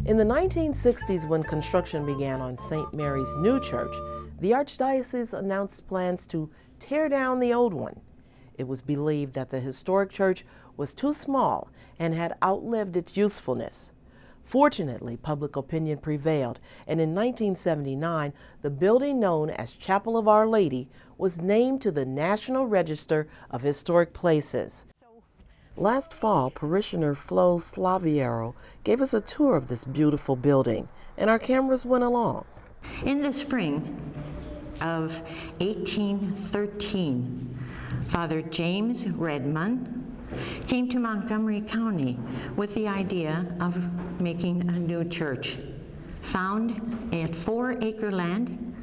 In the 1960s, when construction began on St. Mary's new church, the Archdiocese announced plans to tear down the old one. It was believed that the historic church was too small and had outlived its usefulness. Fortunately, public opinion prevailed, and in 1979, the building known as Chapel of Our Lady was named to the National Register of Historic Places. Last fall, parishioner Flo Slaviero gave us a tour of this beautiful building, and our cameras went along. In the spring of 1813, Father James Redmond came to Montgomery County with the idea of making a new church. Found a 4-acre land,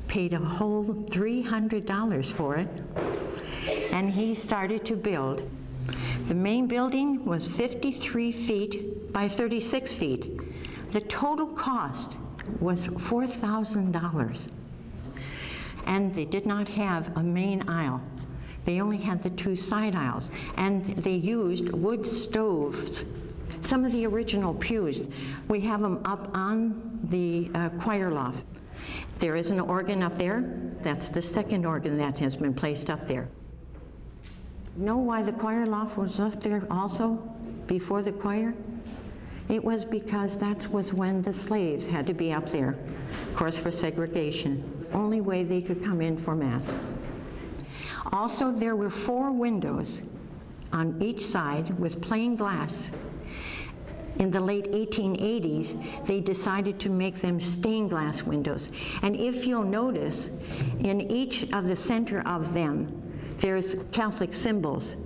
paid a whole $300 for it, and he started to build. The main building was 53 feet by 36 feet. The total cost was $4,000. And they did not have a main aisle. They only had the 2 side aisles, and they used wood stoves. Some of the original pews, we have them up on the choir loft. There is an organ up there. That's the second organ that has been placed up there. Know why the choir loft was up there also before the choir? It was because that was when the slaves had to be up there, of course, for segregation. Only way they could come in for Mass. Also, there were 4 windows on each side with plain glass. In the late 1880s, they decided to make them stained glass windows. And if you'll notice, in each of the center of them, there's Catholic symbols.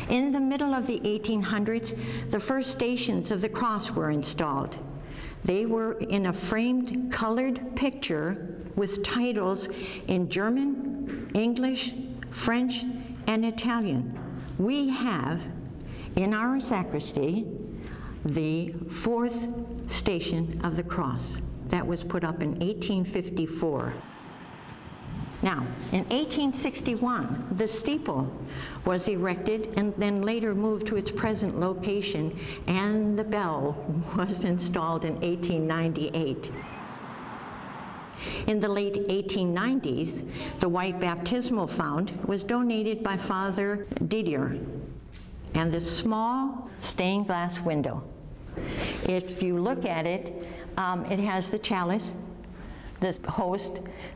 In the middle of the 1800s, the first stations of the cross were installed. They were in a framed colored picture with titles in German, English, French, and Italian. We have in our sacristy the 4th station of the cross that was put up in 1854. Now, in 1861, the steeple was erected and then later moved to its present location, and the bell was installed in 1898. In the late 1890s, the white baptismal font was donated by Father Didier, and the small stained glass window. If you look at it, it has the chalice, the host,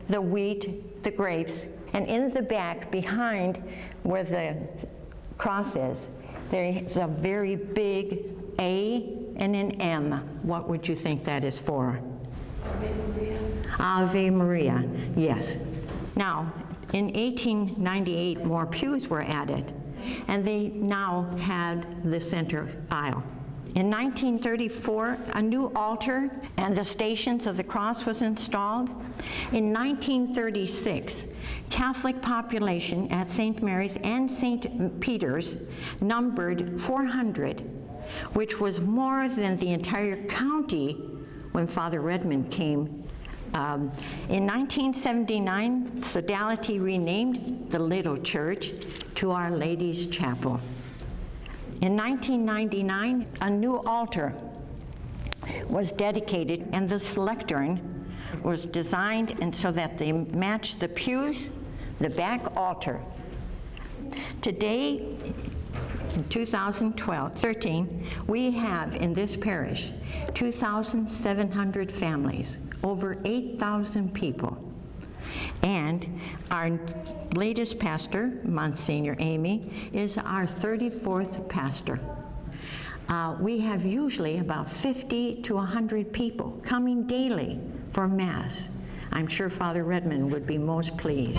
the wheat, the grapes, and in the back, behind where the cross is, there is a very big A and an M. What would you think that is for? Ave Maria. Ave Maria, yes. Now, in 1898, more pews were added, and they now had the center aisle. In 1934, a new altar and the Stations of the Cross was installed. In 1936, Catholic population at St. Mary's and St. Peter's numbered 400, which was more than the entire county when Father Redmond came. In 1979, Sodality renamed the little church to Our Lady's Chapel. In 1999, a new altar was dedicated, and the lectern was designed and so that they matched the pews, the back altar. Today, in 2013, we have in this parish 2,700 families, over 8,000 people. And our latest pastor, Monsignor Amy, is our 34th pastor. We have usually about 50 to 100 people coming daily for Mass. I'm sure Father Redmond would be most pleased.